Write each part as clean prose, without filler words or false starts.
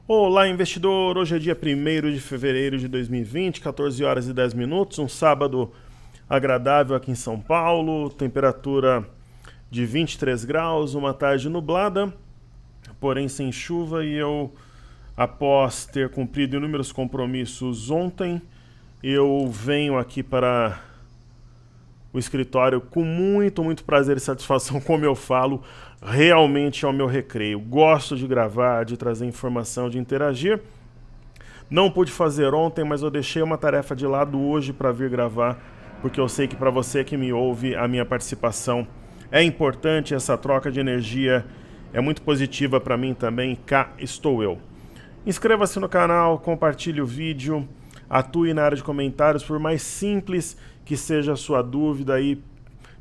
Olá, investidor! Hoje é dia 1º de fevereiro de 2020, 14 horas e 10 minutos, um sábado agradável aqui em São Paulo, temperatura de 23 graus, uma tarde nublada, porém sem chuva, e eu, após ter cumprido inúmeros compromissos ontem, eu venho aqui para o escritório com muito prazer e satisfação, como eu falo, realmente é o meu recreio. Gosto de gravar, de trazer informação, de interagir. Não pude fazer ontem, mas eu deixei uma tarefa de lado hoje para vir gravar, porque eu sei que para você que me ouve, a minha participação é importante, essa troca de energia é muito positiva para mim também, cá estou eu. Inscreva-se no canal, compartilhe o vídeo, atue na área de comentários, por mais simples que seja a sua dúvida aí,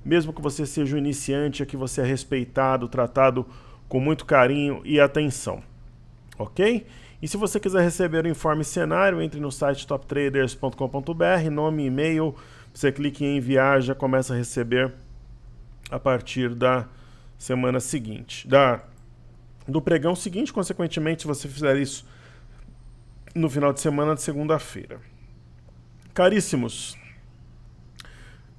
mesmo que você seja um iniciante, é que você é respeitado, tratado com muito carinho e atenção, ok? E se você quiser receber o Informe Cenário, entre no site toptraders.com.br, nome e e-mail, você clica em enviar, já começa a receber a partir da semana seguinte, do pregão seguinte, consequentemente, se você fizer isso no final de semana de segunda-feira. Caríssimos,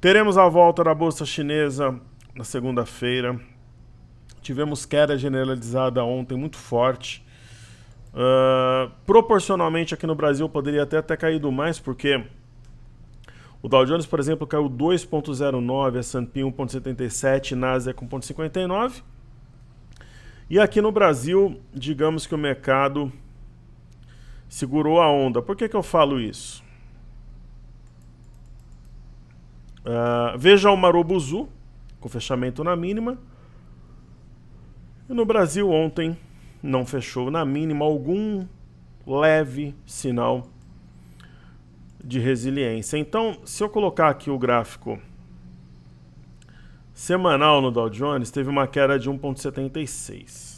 teremos a volta da Bolsa Chinesa na segunda-feira. Tivemos queda generalizada ontem muito forte. Proporcionalmente aqui no Brasil poderia até ter caído mais, porque o Dow Jones, por exemplo, caiu 2,09, S&P 1,77, Nasdaq 1,59. E aqui no Brasil, digamos que o mercado segurou a onda. Por que eu falo isso? Veja o Marubozu, com fechamento na mínima. E no Brasil ontem não fechou na mínima, algum leve sinal de resiliência. Então, se eu colocar aqui o gráfico semanal no Dow Jones, teve uma queda de 1,76.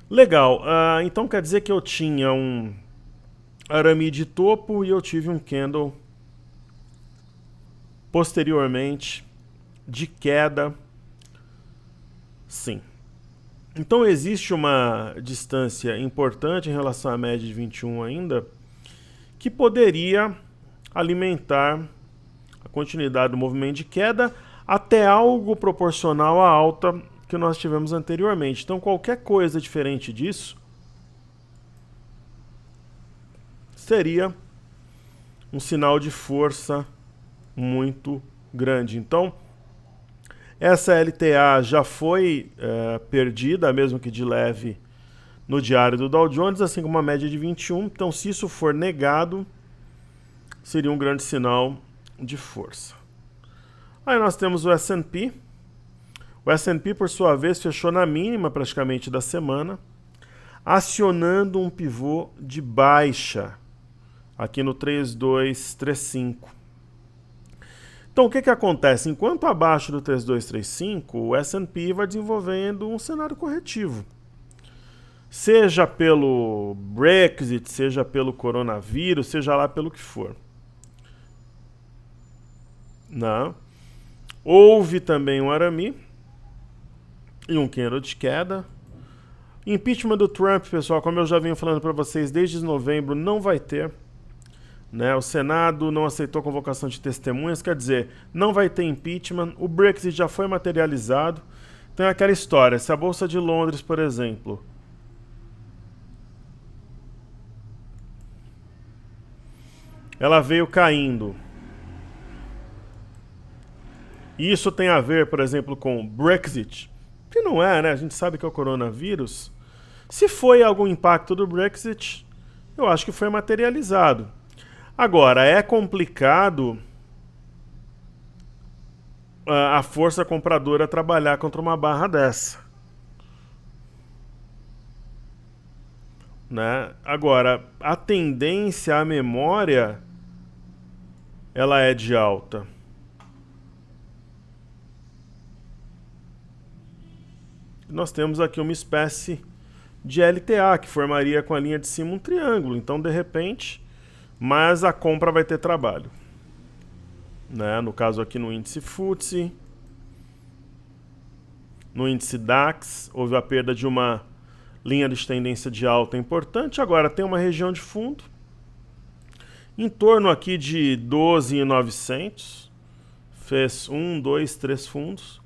Legal, então quer dizer que eu tinha um arame de topo e eu tive um candle posteriormente de queda, sim. Então existe uma distância importante em relação à média de 21 ainda, que poderia alimentar a continuidade do movimento de queda até algo proporcional à alta que nós tivemos anteriormente. Então qualquer coisa diferente disso seria um sinal de força muito grande. Então, essa LTA já foi perdida, mesmo que de leve, no diário do Dow Jones, assim como uma média de 21. Então, se isso for negado, seria um grande sinal de força. Aí nós temos o S&P. O S&P, por sua vez, fechou na mínima praticamente da semana, acionando um pivô de baixa aqui no 3235. Então, o que acontece? Enquanto abaixo do 3235, o S&P vai desenvolvendo um cenário corretivo. Seja pelo Brexit, seja pelo coronavírus, seja lá pelo que for. Não. Houve também um arame e um candle de queda. Impeachment do Trump, pessoal, como eu já venho falando para vocês desde novembro, não vai ter. O Senado não aceitou a convocação de testemunhas, quer dizer, não vai ter impeachment, o Brexit já foi materializado. Então é aquela história, se a Bolsa de Londres, por exemplo, ela veio caindo, e isso tem a ver, por exemplo, com o Brexit, que não é, né? A gente sabe que é o coronavírus. Se foi algum impacto do Brexit, eu acho que foi materializado. Agora, é complicado a força compradora trabalhar contra uma barra dessa. Agora, a tendência à memória, ela é de alta. Nós temos aqui uma espécie de LTA, que formaria com a linha de cima um triângulo. Então, de repente, mas a compra vai ter trabalho. No caso aqui no índice FTSE, no índice DAX, houve a perda de uma linha de tendência de alta importante. Agora tem uma região de fundo em torno aqui de 12.900, fez 1, 2, 3 fundos,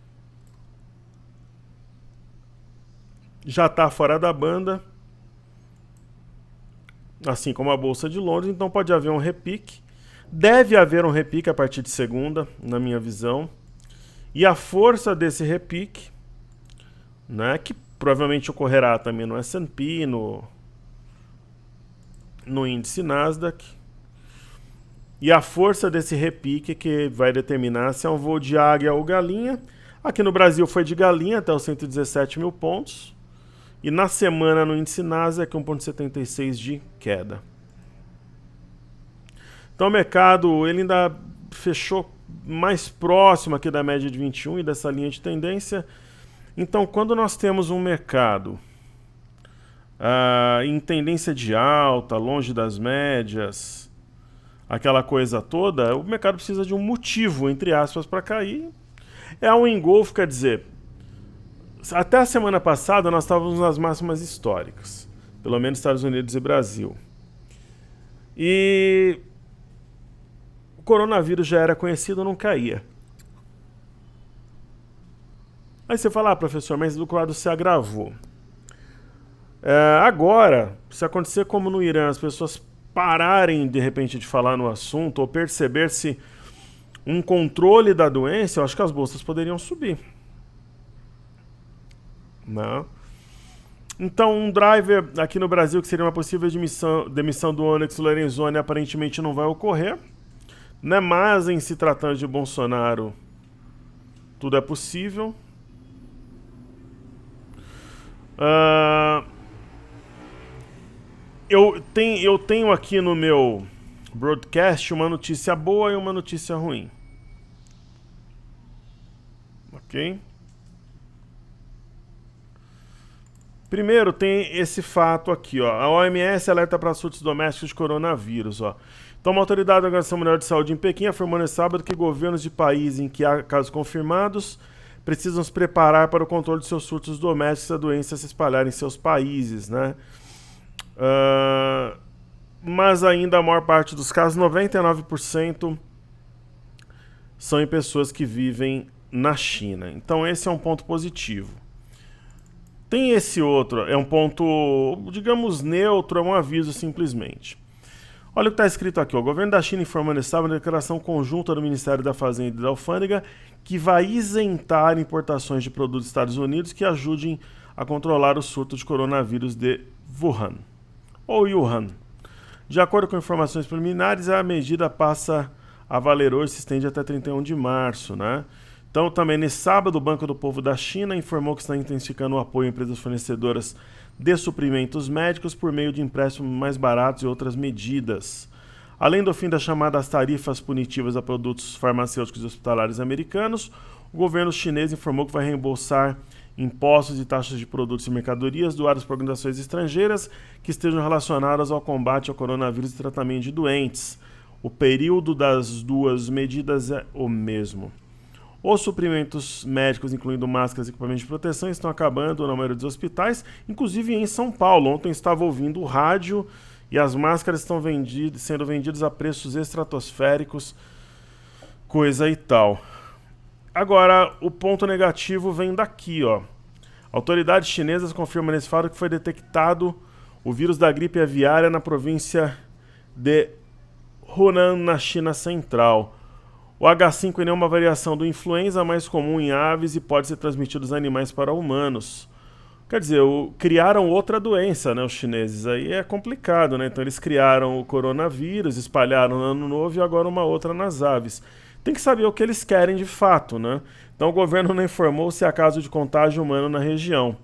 já está fora da banda, assim como a Bolsa de Londres, então pode haver um repique. Deve haver um repique a partir de segunda, na minha visão. E a força desse repique, né, que provavelmente ocorrerá também no S&P, no índice Nasdaq. E a força desse repique que vai determinar se é um voo de águia ou galinha. Aqui no Brasil foi de galinha até os 117 mil pontos. E na semana no índice Nasdaq 1,76 de queda. Então o mercado ele ainda fechou mais próximo aqui da média de 21 e dessa linha de tendência. Então quando nós temos um mercado em tendência de alta, longe das médias, aquela coisa toda, o mercado precisa de um motivo, entre aspas, para cair. É um engolfo, quer dizer, até a semana passada nós estávamos nas máximas históricas, pelo menos Estados Unidos e Brasil. E o coronavírus já era conhecido, não caía. Aí você fala, professor, mas o quadro se agravou. Agora, se acontecer como no Irã, as pessoas pararem de repente de falar no assunto ou perceber-se um controle da doença, eu acho que as bolsas poderiam subir. Não. Então, um driver aqui no Brasil que seria uma possível demissão do Onyx Lorenzoni aparentemente não vai ocorrer, né? Mas em se tratando de Bolsonaro, tudo é possível. Eu tenho aqui no meu broadcast uma notícia boa e uma notícia ruim. Ok? Primeiro tem esse fato aqui, ó. A OMS alerta para surtos domésticos de coronavírus, ó. Então, uma autoridade da Organização Mundial de Saúde em Pequim afirmou nesse sábado que governos de países em que há casos confirmados precisam se preparar para o controle de seus surtos domésticos se a doença se espalhar em seus países, né? Mas ainda a maior parte dos casos, 99%, são em pessoas que vivem na China. Então esse é um ponto positivo. Tem esse outro, é um ponto, digamos, neutro, é um aviso simplesmente. Olha o que está escrito aqui, ó. O governo da China informou nesse sábado uma declaração conjunta do Ministério da Fazenda e da Alfândega que vai isentar importações de produtos dos Estados Unidos que ajudem a controlar o surto de coronavírus de Wuhan, ou Wuhan. De acordo com informações preliminares, a medida passa a valer hoje e se estende até 31 de março, né? Então, também nesse sábado, o Banco do Povo da China informou que está intensificando o apoio a empresas fornecedoras de suprimentos médicos por meio de empréstimos mais baratos e outras medidas. Além do fim das chamadas tarifas punitivas a produtos farmacêuticos e hospitalares americanos, o governo chinês informou que vai reembolsar impostos e taxas de produtos e mercadorias doados por organizações estrangeiras que estejam relacionadas ao combate ao coronavírus e tratamento de doentes. O período das duas medidas é o mesmo. Os suprimentos médicos, incluindo máscaras e equipamentos de proteção, estão acabando na maioria dos hospitais, inclusive em São Paulo. Ontem estava ouvindo o rádio e as máscaras estão sendo vendidas a preços estratosféricos, coisa e tal. Agora, o ponto negativo vem daqui, ó. Autoridades chinesas confirmam nesse fato que foi detectado o vírus da gripe aviária na província de Hunan, na China Central. O H5N1 é uma variação do influenza mais comum em aves e pode ser transmitido dos animais para humanos. Quer dizer, criaram outra doença, né, os chineses. Aí é complicado, né? Então eles criaram o coronavírus, espalharam no ano novo e agora uma outra nas aves. Tem que saber o que eles querem de fato, né? Então o governo não informou se há caso de contágio humano na região.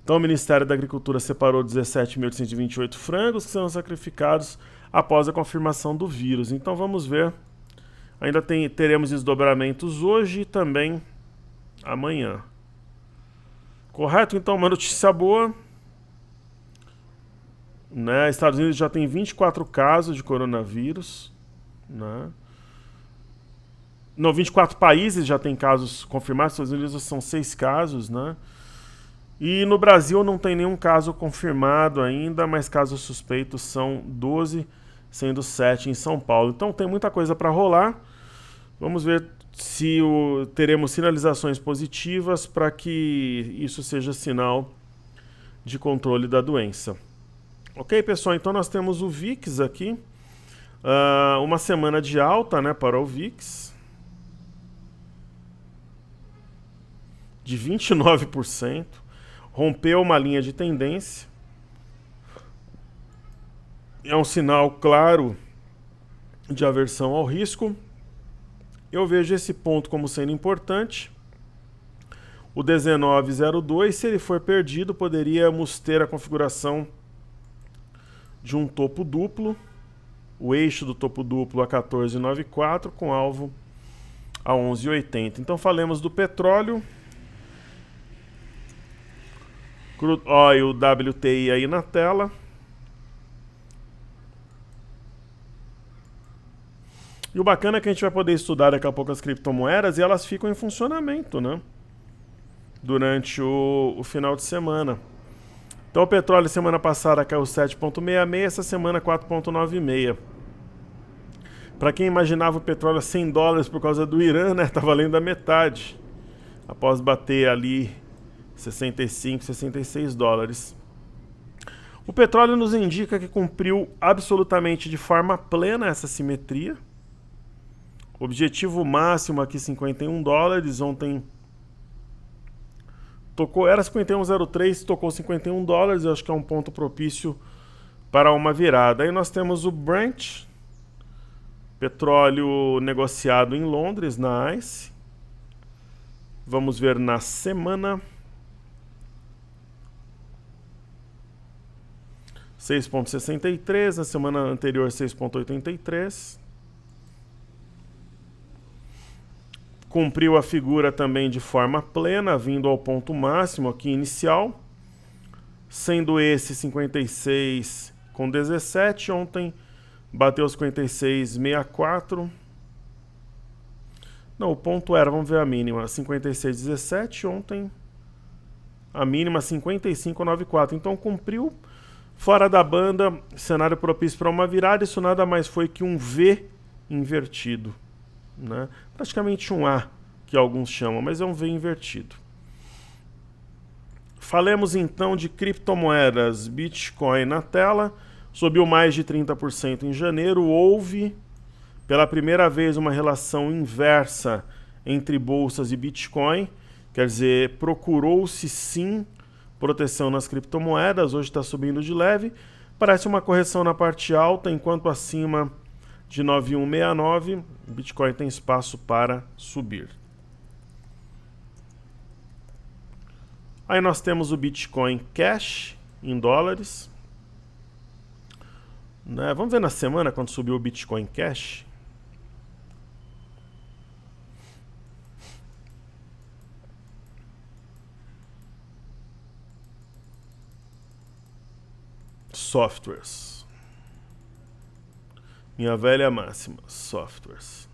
Então o Ministério da Agricultura separou 17.828 frangos que serão sacrificados após a confirmação do vírus. Então vamos ver. Ainda teremos desdobramentos hoje e também amanhã. Correto? Então, uma notícia boa. Né? Estados Unidos já tem 24 casos de coronavírus. Né? Não, 24 países já têm casos confirmados. Estados Unidos são 6 casos. Né? E no Brasil não tem nenhum caso confirmado ainda, mas casos suspeitos são 12, sendo 7 em São Paulo. Então tem muita coisa para rolar. Vamos ver se teremos sinalizações positivas para que isso seja sinal de controle da doença. Ok, pessoal? Então nós temos o VIX aqui. Uma semana de alta, né, para o VIX. De 29%. Rompeu uma linha de tendência. É um sinal claro de aversão ao risco. Eu vejo esse ponto como sendo importante. O 19,02, se ele for perdido, poderíamos ter a configuração de um topo duplo. O eixo do topo duplo a 14,94 com alvo a 11,80. Então falemos do petróleo. Crude Oil WTI aí na tela. E o bacana é que a gente vai poder estudar daqui a pouco as criptomoedas e elas ficam em funcionamento, né? Durante o final de semana. Então o petróleo semana passada caiu 7,66, essa semana 4,96. Para quem imaginava o petróleo a $100 por causa do Irã, né? Tá valendo a metade. Após bater ali 65, 66 dólares. O petróleo nos indica que cumpriu absolutamente de forma plena essa simetria. Objetivo máximo aqui $51. Ontem era 51,03, tocou $51. Eu acho que é um ponto propício para uma virada. Aí nós temos o Brent, petróleo negociado em Londres, na ICE. Vamos ver na semana. 6,63, na semana anterior 6,83. Cumpriu a figura também de forma plena, vindo ao ponto máximo aqui inicial, sendo esse 56,17. Ontem bateu 56,64. Não, o ponto era, vamos ver a mínima, 56,17. Ontem a mínima 55,94. Então cumpriu fora da banda, cenário propício para uma virada. Isso nada mais foi que um V invertido, né? Praticamente um A, que alguns chamam, mas é um V invertido. Falemos então de criptomoedas. Bitcoin na tela, subiu mais de 30% em janeiro. Houve pela primeira vez uma relação inversa entre bolsas e Bitcoin, quer dizer, procurou-se sim proteção nas criptomoedas. Hoje está subindo de leve, parece uma correção na parte alta, enquanto acima de 9.169, o Bitcoin tem espaço para subir. Aí nós temos o Bitcoin Cash em dólares, né? Vamos ver na semana quando subiu o Bitcoin Cash. Softwares. Minha velha máxima, softwares.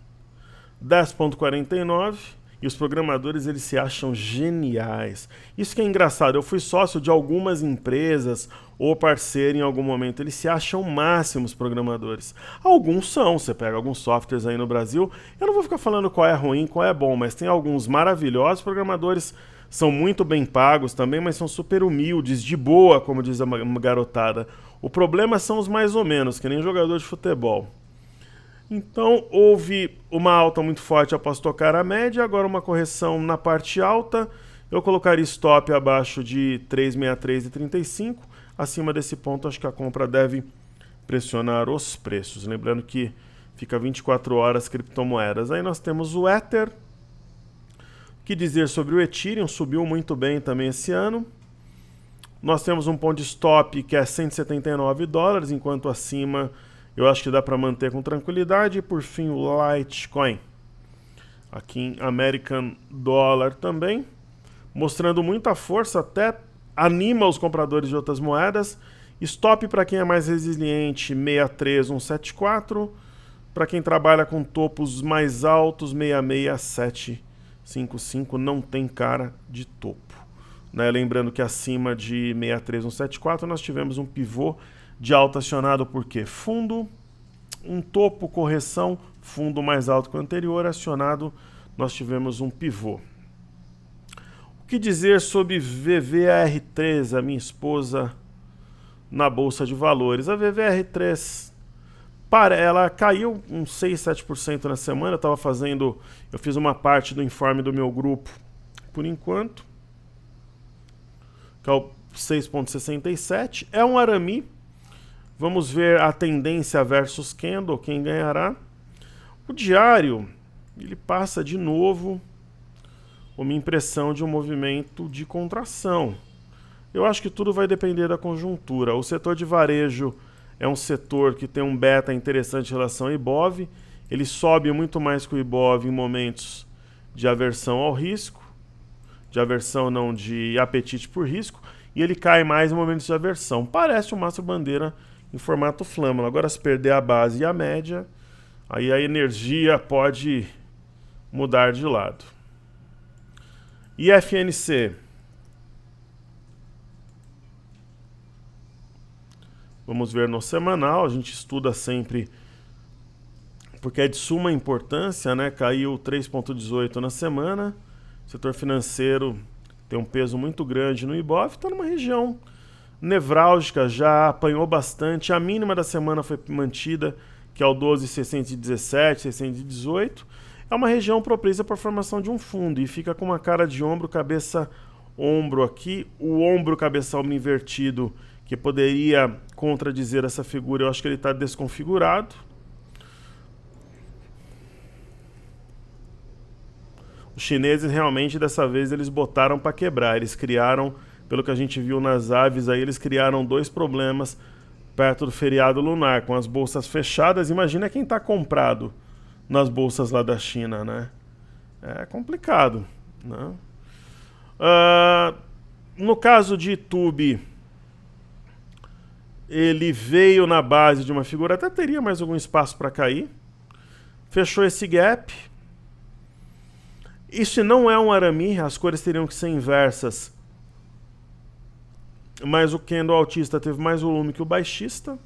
10,49, e os programadores eles se acham geniais. Isso que é engraçado, eu fui sócio de algumas empresas ou parceiro em algum momento, eles se acham máximos programadores. Alguns são, você pega alguns softwares aí no Brasil, eu não vou ficar falando qual é ruim, qual é bom, mas tem alguns maravilhosos programadores, são muito bem pagos também, mas são super humildes, de boa, como diz a garotada. O problema são os mais ou menos, que nem jogador de futebol. Então, houve uma alta muito forte após tocar a média, agora uma correção na parte alta. Eu colocaria stop abaixo de 3,63,35. Acima desse ponto, acho que a compra deve pressionar os preços. Lembrando que fica 24 horas criptomoedas. Aí nós temos o Ether. O que dizer sobre o Ethereum? Subiu muito bem também esse ano. Nós temos um ponto de stop que é $179, enquanto acima eu acho que dá para manter com tranquilidade. E por fim o Litecoin, aqui em American Dollar também, mostrando muita força, até anima os compradores de outras moedas. Stop para quem é mais resiliente, 63174. Para quem trabalha com topos mais altos, 66755, não tem cara de topo. né? Lembrando que acima de 63174 nós tivemos um pivô de alta acionado por quê? Fundo, um topo, correção, fundo mais alto que o anterior, acionado, nós tivemos um pivô. O que dizer sobre VVAR3, a minha esposa, na Bolsa de Valores? A VVAR3, ela caiu uns 6, 7% na semana. Eu fiz uma parte do informe do meu grupo, por enquanto, que é o 6,67. É um arame. Vamos ver a tendência versus candle, quem ganhará. O diário, ele passa de novo uma impressão de um movimento de contração. Eu acho que tudo vai depender da conjuntura. O setor de varejo é um setor que tem um beta interessante em relação ao Ibov. Ele sobe muito mais que o Ibov em momentos de aversão ao risco, de aversão não, de apetite por risco, e ele cai mais em momentos de aversão. Parece um mastro bandeira em formato flâmula. Agora, se perder a base e a média, aí a energia pode mudar de lado. E FNC? Vamos ver no semanal, a gente estuda sempre porque é de suma importância, né? Caiu 3,18 na semana. O setor financeiro tem um peso muito grande no Ibov, está numa região nevrálgica, já apanhou bastante. A mínima da semana foi mantida, que é o 12,617, 618. É uma região propícia para a formação de um fundo e fica com uma cara de ombro, cabeça, ombro aqui. O ombro, cabeça, ombro invertido, que poderia contradizer essa figura, eu acho que ele está desconfigurado. Os chineses realmente, dessa vez, eles botaram para quebrar. Eles criaram, pelo que a gente viu nas aves, aí eles criaram dois problemas perto do feriado lunar, com as bolsas fechadas. Imagina quem está comprado nas bolsas lá da China, né? É complicado, né? No caso de YouTube, ele veio na base de uma figura, até teria mais algum espaço para cair. Fechou esse gap. Isso não é um arame, as cores teriam que ser inversas. Mas o candle altista teve mais volume que o baixista.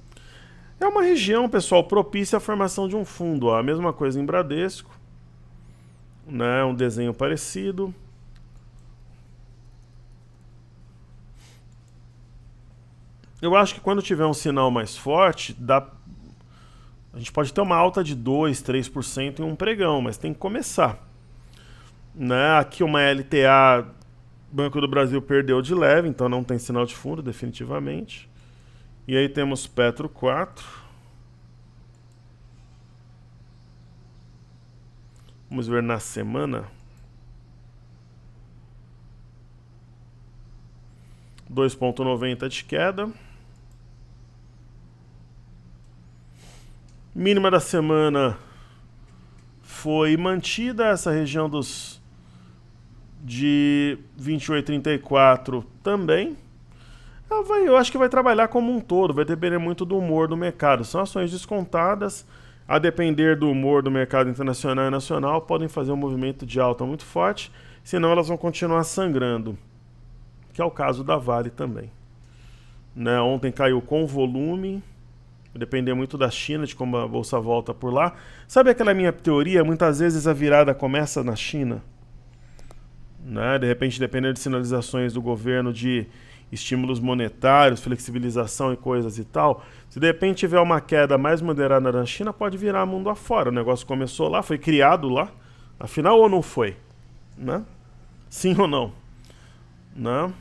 É uma região, pessoal, propícia à formação de um fundo. Ó. A mesma coisa em Bradesco. Né? Um desenho parecido. Eu acho que quando tiver um sinal mais forte, a gente pode ter uma alta de 2, 3% em um pregão, mas tem que começar. Né? Aqui uma LTA, Banco do Brasil perdeu de leve, então não tem sinal de fundo, definitivamente. E aí temos Petro 4. Vamos ver na semana. 2,90 de queda. Mínima da semana foi mantida, essa região de 28,34 também. Eu acho que vai trabalhar como um todo, vai depender muito do humor do mercado. São ações descontadas, a depender do humor do mercado internacional e nacional, podem fazer um movimento de alta muito forte, senão elas vão continuar sangrando, que é o caso da Vale também. Né? Ontem caiu com volume, depender muito da China, de como a bolsa volta por lá. Sabe aquela minha teoria? Muitas vezes a virada começa na China. Né? De repente, dependendo de sinalizações do governo de estímulos monetários, flexibilização e coisas e tal, se de repente tiver uma queda mais moderada na China, pode virar mundo afora. O negócio começou lá, foi criado lá. Afinal, ou não foi? Né? Sim ou não? Né?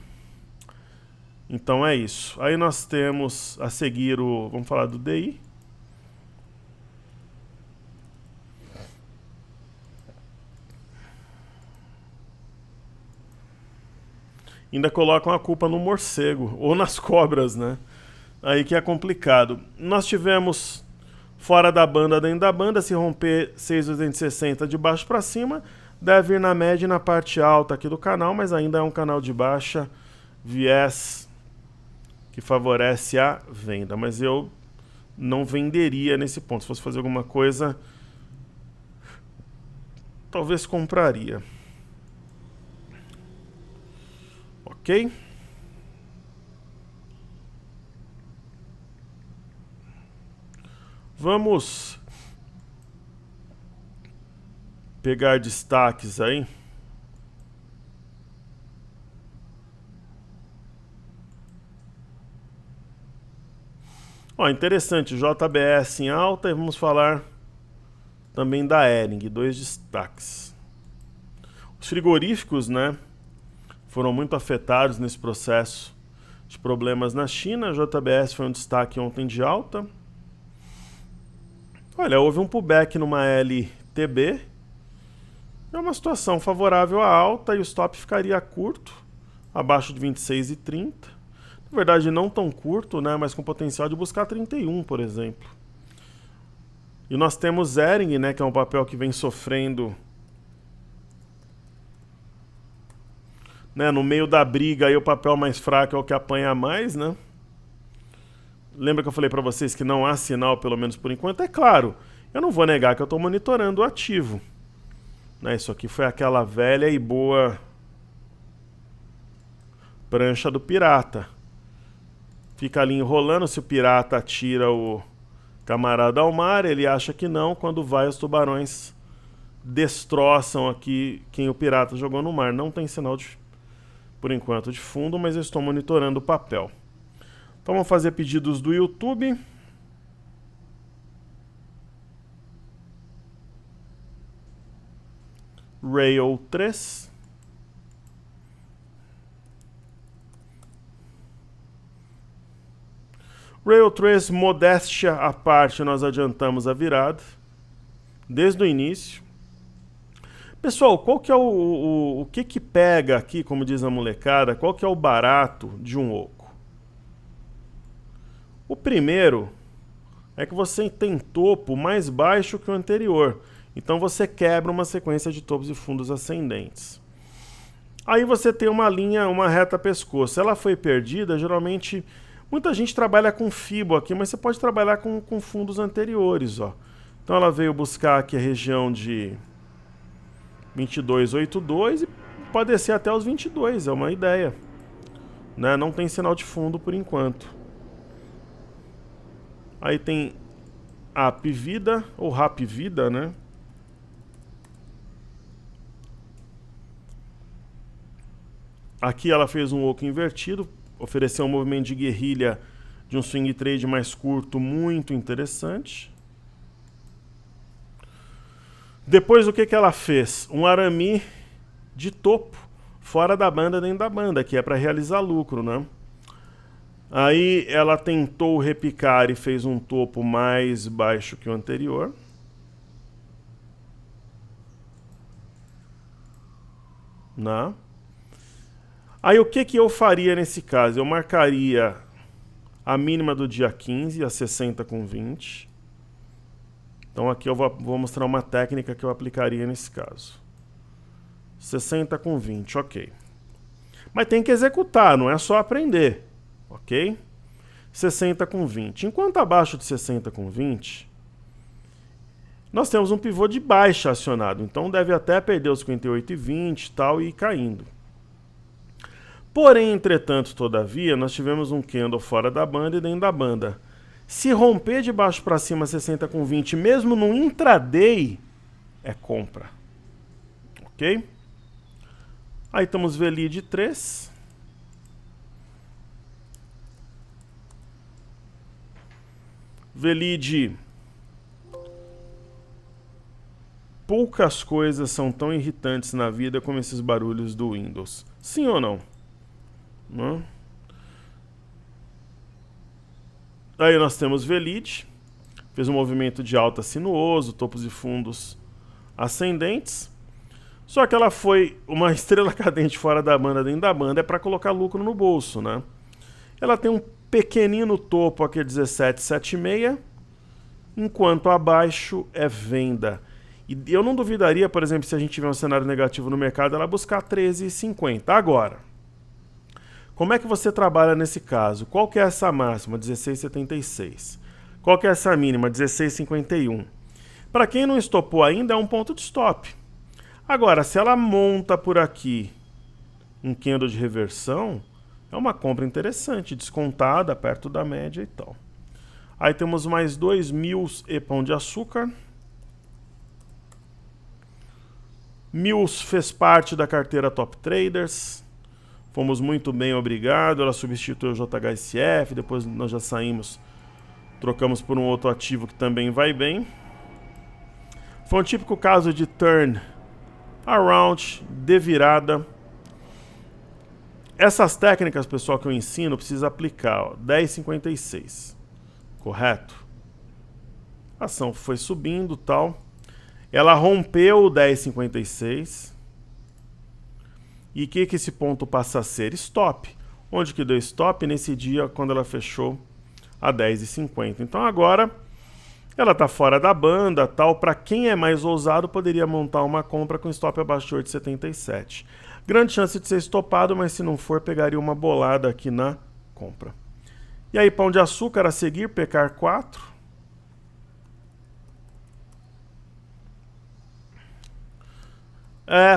Então é isso. Aí nós temos a seguir vamos falar do DI. Ainda colocam a culpa no morcego ou nas cobras, né? Aí que é complicado. Nós tivemos fora da banda, dentro da banda, se romper 6,260 de baixo para cima, deve ir na média e na parte alta aqui do canal, mas ainda é um canal de baixa, viés que favorece a venda, mas eu não venderia nesse ponto. Se fosse fazer alguma coisa, talvez compraria. ok? Vamos pegar destaques aí. Ó, interessante, JBS em alta e vamos falar também da Hering, 2 destaques. Os frigoríficos, né, foram muito afetados nesse processo de problemas na China. A JBS foi um destaque ontem de alta. Olha, houve um pullback numa LTB. É uma situação favorável à alta e o stop ficaria curto, abaixo de 26,30. Na verdade, não tão curto, né, mas com potencial de buscar 31, por exemplo. E nós temos Hering, né, que é um papel que vem sofrendo, né, no meio da briga, aí o papel mais fraco é o que apanha mais, né? Lembra que eu falei para vocês que não há sinal, pelo menos por enquanto? É claro, eu não vou negar que eu estou monitorando o ativo. Né, isso aqui foi aquela velha e boa prancha do pirata. Fica ali enrolando, se o pirata atira o camarada ao mar, ele acha que não, quando vai os tubarões destroçam aqui quem o pirata jogou no mar. Não tem sinal, por enquanto, de fundo, mas eu estou monitorando o papel. Então vamos fazer pedidos do YouTube. Rail 3. Rail 3, modéstia à parte, nós adiantamos a virada desde o início. Pessoal, qual que é o que pega aqui, como diz a molecada, qual que é o barato de um oco? O primeiro é que você tem topo mais baixo que o anterior. Então você quebra uma sequência de topos e fundos ascendentes. Aí você tem uma linha, uma reta pescoço. Se ela foi perdida, geralmente muita gente trabalha com FIBO aqui, mas você pode trabalhar com fundos anteriores, ó. Então ela veio buscar aqui a região de 22,82 e pode descer até os 22, é uma ideia. Né? Não tem sinal de fundo por enquanto. Aí tem Apvida ou Rapvida, né? Aqui ela fez um oco invertido, ofereceu um movimento de guerrilha de um swing trade mais curto, muito interessante. Depois o que ela fez? Um arame de topo, fora da banda, dentro da banda, que é para realizar lucro, né? Aí ela tentou repicar e fez um topo mais baixo que o anterior. Né? Aí o que eu faria nesse caso? Eu marcaria a mínima do dia 15, a 60,20. Então aqui eu vou mostrar uma técnica que eu aplicaria nesse caso. 60,20, ok. Mas tem que executar, não é só aprender. Ok? 60,20. Enquanto abaixo de 60,20, nós temos um pivô de baixa acionado. Então deve até perder os 58,20 e tal e ir caindo. Porém, entretanto, todavia, nós tivemos um candle fora da banda e dentro da banda. Se romper de baixo para cima 60,20, mesmo no intraday, é compra. Ok? Aí temos VLI de 3. VLI, poucas coisas são tão irritantes na vida como esses barulhos do Windows. Sim ou não? Não? Aí nós temos VLID, fez um movimento de alta sinuoso, topos e fundos ascendentes. Só que ela foi uma estrela cadente fora da banda, dentro da banda, é para colocar lucro no bolso, né? Ela tem um pequenino topo aqui, 17,76, enquanto abaixo é venda. E eu não duvidaria, por exemplo, se a gente tiver um cenário negativo no mercado, ela buscar 13,50. Agora, como é que você trabalha nesse caso? Qual que é essa máxima? 16,76. Qual que é essa mínima? 16,51. Para quem não estopou ainda, é um ponto de stop. Agora, se ela monta por aqui um candle de reversão, é uma compra interessante, descontada, perto da média e tal. Aí temos mais 2 Mills e Pão de Açúcar. Mills fez parte da carteira Top Traders. Fomos muito bem, obrigado. Ela substituiu o JHSF, depois nós já saímos, trocamos por um outro ativo que também vai bem. Foi um típico caso de turn around, de virada. Essas técnicas, pessoal, que eu ensino, precisa aplicar. 10,56. Correto? A ação foi subindo, tal. Ela rompeu o 10,56. E o que esse ponto passa a ser? Stop. Onde que deu stop? Nesse dia, quando ela fechou a 10,50. Então agora ela está fora da banda, tal. Para quem é mais ousado, poderia montar uma compra com stop abaixo de 8,77. Grande chance de ser estopado, mas se não for, pegaria uma bolada aqui na compra. E aí, Pão de Açúcar a seguir, PECAR 4.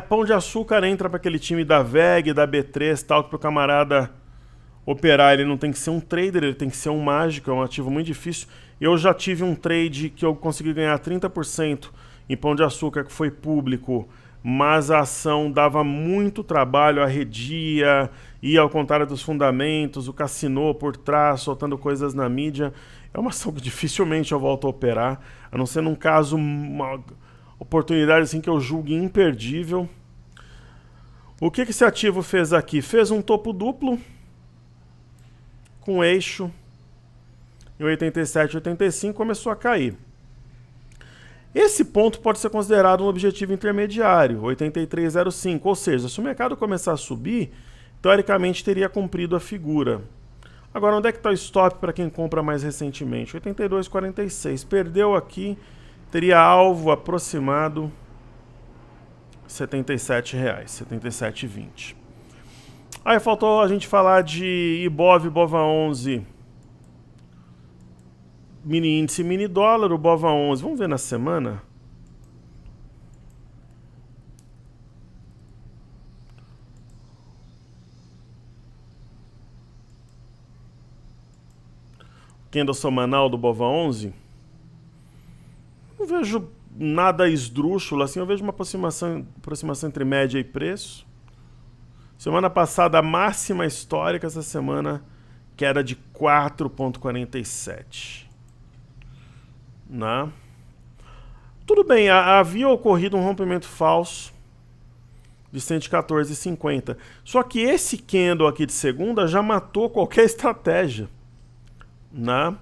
Pão de Açúcar entra para aquele time da VEG, da B3, tal, que para o camarada operar ele não tem que ser um trader, ele tem que ser um mágico, é um ativo muito difícil. Eu já tive um trade que eu consegui ganhar 30% em Pão de Açúcar, que foi público, mas a ação dava muito trabalho, arredia, ia ao contrário dos fundamentos, o cassinou por trás, soltando coisas na mídia. É uma ação que dificilmente eu volto a operar, a não ser num caso, uma oportunidade assim que eu julgue imperdível. O que esse ativo fez aqui? Fez um topo duplo com eixo em 87, 85, começou a cair. Esse ponto pode ser considerado um objetivo intermediário, 83,05, ou seja, se o mercado começar a subir, teoricamente teria cumprido a figura. Agora, onde é que está o stop para quem compra mais recentemente? 82,46, perdeu aqui, teria alvo aproximado R$ 77, 77,20. Aí faltou a gente falar de IBOV, IBOVA11, mini índice, mini dólar, o BOVA11. Vamos ver na semana? Candle semanal do BOVA11. Não vejo nada esdrúxulo assim, eu vejo uma aproximação entre média e preço. Semana passada, a máxima histórica, essa semana, queda de 4,47. Né? Tudo bem, havia ocorrido um rompimento falso de 114,50. Só que esse candle aqui de segunda já matou qualquer estratégia. Né?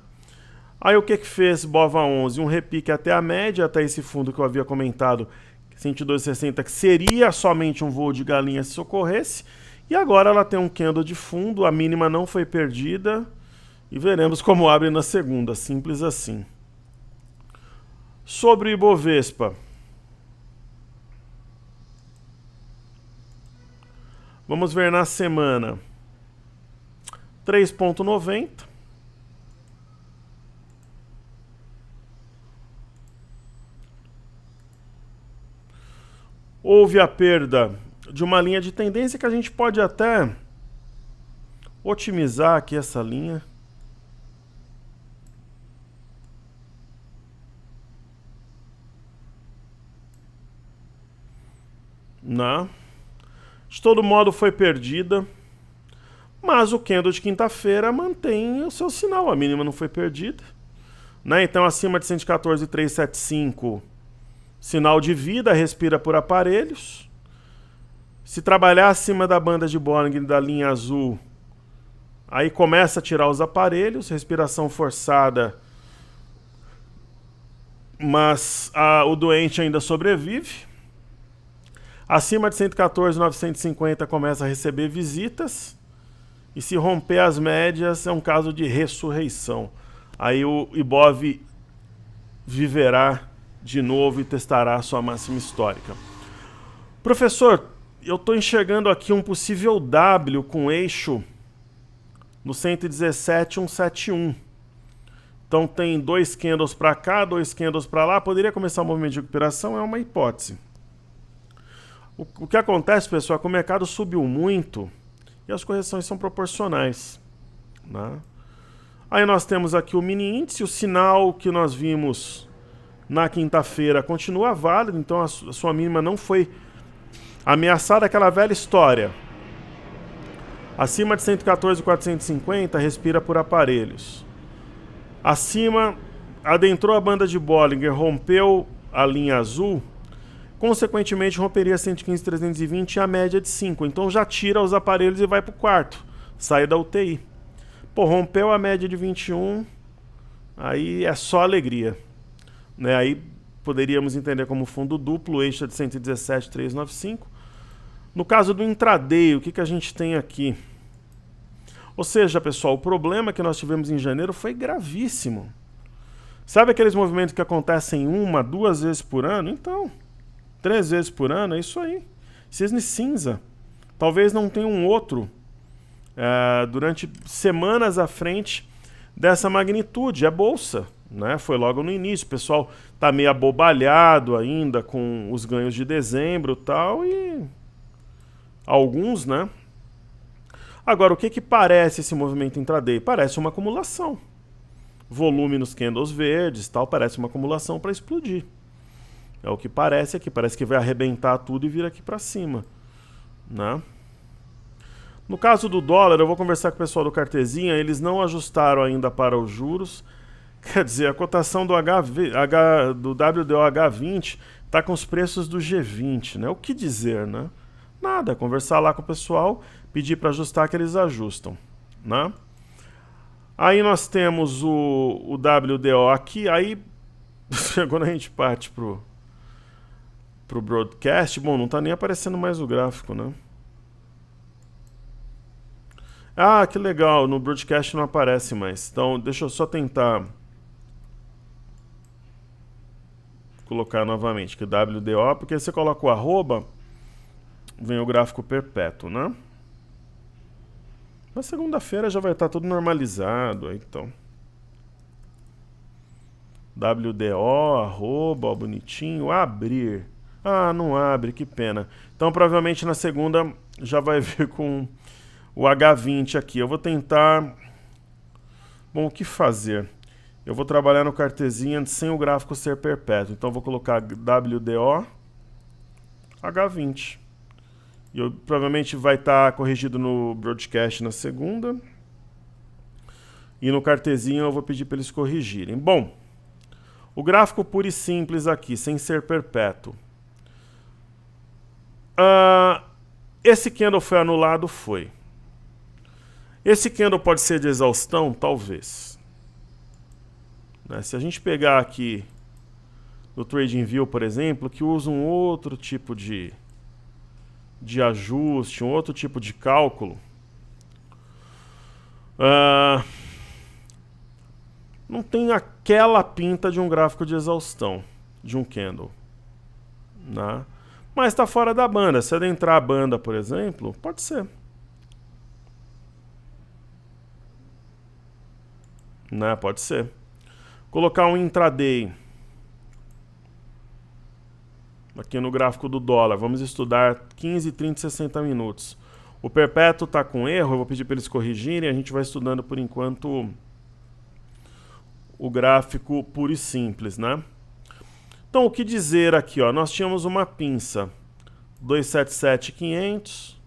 Aí o que fez BOVA11? Um repique até a média, até esse fundo que eu havia comentado, 102,60, que seria somente um voo de galinha se ocorresse. E agora ela tem um candle de fundo, a mínima não foi perdida. E veremos como abre na segunda, simples assim. Sobre o Ibovespa. Vamos ver na semana. 3,90. Houve a perda de uma linha de tendência que a gente pode até otimizar aqui essa linha. Não. De todo modo foi perdida. Mas o candle de quinta-feira mantém o seu sinal. A mínima não foi perdida. Né? Então acima de 114,375, sinal de vida, respira por aparelhos. Se trabalhar acima da banda de Bollinger da linha azul, aí começa a tirar os aparelhos, respiração forçada, mas o doente ainda sobrevive. Acima de 114,950 começa a receber visitas. E se romper as médias, é um caso de ressurreição. Aí o Ibov viverá de novo e testará a sua máxima histórica. Professor, eu estou enxergando aqui um possível W com eixo no 117,171. Então tem 2 candles para cá, 2 candles para lá. Poderia começar um movimento de recuperação? É uma hipótese. O que acontece, pessoal, é que o mercado subiu muito e as correções são proporcionais, né? Aí nós temos aqui o mini índice, o sinal que nós vimos na quinta-feira continua válido, então a sua mínima não foi ameaçada, aquela velha história. Acima de 114.450, respira por aparelhos. Acima, adentrou a banda de Bollinger, rompeu a linha azul, consequentemente romperia 115.320 e a média de 5. Então já tira os aparelhos e vai para o quarto, sai da UTI. Pô, rompeu a média de 21, aí é só alegria, né? Aí poderíamos entender como fundo duplo, eixo de 117.395. No caso do intraday, o que a gente tem aqui? Ou seja, pessoal, o problema que nós tivemos em janeiro foi gravíssimo. Sabe aqueles movimentos que acontecem 1, 2 vezes por ano? Então, 3 vezes por ano, é isso aí. Cisne cinza. Talvez não tenha um outro durante semanas à frente dessa magnitude. É bolsa, né? Foi logo no início. O pessoal está meio abobalhado ainda com os ganhos de dezembro e tal, e alguns, né? Agora, o que parece esse movimento intraday? Parece uma acumulação. Volume nos candles verdes, tal, parece uma acumulação para explodir. É o que parece aqui. Parece que vai arrebentar tudo e vir aqui para cima, né? No caso do dólar, eu vou conversar com o pessoal do Cartezinha, eles não ajustaram ainda para os juros. Quer dizer, a cotação do WDOH20 está com os preços do G20, né? O que dizer, né? Nada, conversar lá com o pessoal, pedir para ajustar que eles ajustam, né? Aí nós temos o WDO aqui, aí quando a gente parte pro broadcast, bom, não está nem aparecendo mais o gráfico, né? Ah, que legal, no broadcast não aparece mais. Então, deixa eu só tentar colocar novamente, que WDO, porque você coloca o arroba, vem o gráfico perpétuo, né? Na segunda-feira já vai estar tudo normalizado, então. WDO, arroba, ó, bonitinho, abrir. Ah, não abre, que pena. Então, provavelmente na segunda já vai vir com o H20 aqui. Eu vou tentar... Bom, o que fazer? Eu vou trabalhar no Cartezinha sem o gráfico ser perpétuo. Então, eu vou colocar WDO, H20. E eu, provavelmente vai estar corrigido no broadcast na segunda. E no Cartezinha eu vou pedir para eles corrigirem. Bom, o gráfico puro e simples aqui, sem ser perpétuo. Esse candle foi anulado? Foi. Esse candle pode ser de exaustão? Talvez. Né? Se a gente pegar aqui no TradingView, por exemplo, que usa um outro tipo de ajuste, um outro tipo de cálculo, não tem aquela pinta de um gráfico de exaustão, de um candle, né? Mas está fora da banda. Se adentrar a banda, por exemplo, pode ser, né? Pode ser. Colocar um intraday aqui no gráfico do dólar, vamos estudar 15, 30, 60 minutos. O perpétuo está com erro, eu vou pedir para eles corrigirem, a gente vai estudando por enquanto o gráfico puro e simples, né? Então, o que dizer aqui, ó? Nós tínhamos uma pinça 277.500,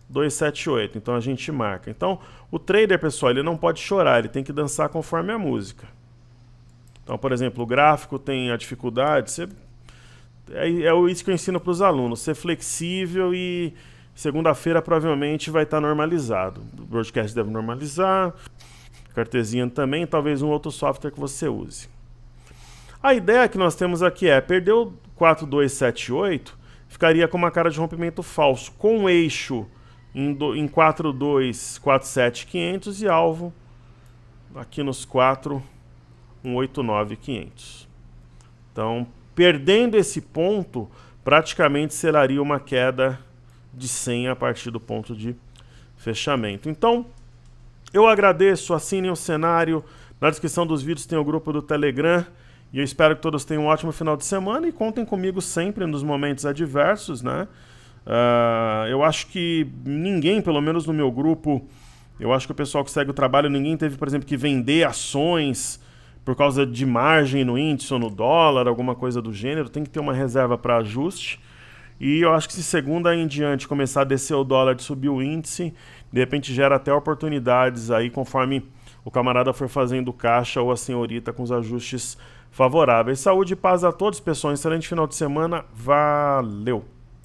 278, então a gente marca. Então, o trader, pessoal, ele não pode chorar, ele tem que dançar conforme a música. Então, por exemplo, o gráfico tem a dificuldade, é isso que eu ensino para os alunos, ser flexível e segunda-feira provavelmente vai estar normalizado. O broadcast deve normalizar, Cartezinha também, talvez um outro software que você use. A ideia que nós temos aqui é, perdeu 4278, ficaria com uma cara de rompimento falso, com eixo em 4247.500 e alvo aqui nos 4189.500. Então, perdendo esse ponto, praticamente selaria uma queda de 100 a partir do ponto de fechamento. Então, eu agradeço, assinem o cenário. Na descrição dos vídeos tem o grupo do Telegram. E eu espero que todos tenham um ótimo final de semana e contem comigo sempre nos momentos adversos, né? Eu acho que ninguém, pelo menos no meu grupo, eu acho que o pessoal que segue o trabalho, ninguém teve, por exemplo, que vender ações por causa de margem no índice ou no dólar, alguma coisa do gênero. Tem que ter uma reserva para ajuste. E eu acho que se segunda em diante começar a descer o dólar, de subir o índice, de repente gera até oportunidades aí conforme o camarada for fazendo caixa ou a senhorita com os ajustes favoráveis. Saúde e paz a todos, pessoal. Excelente final de semana. Valeu!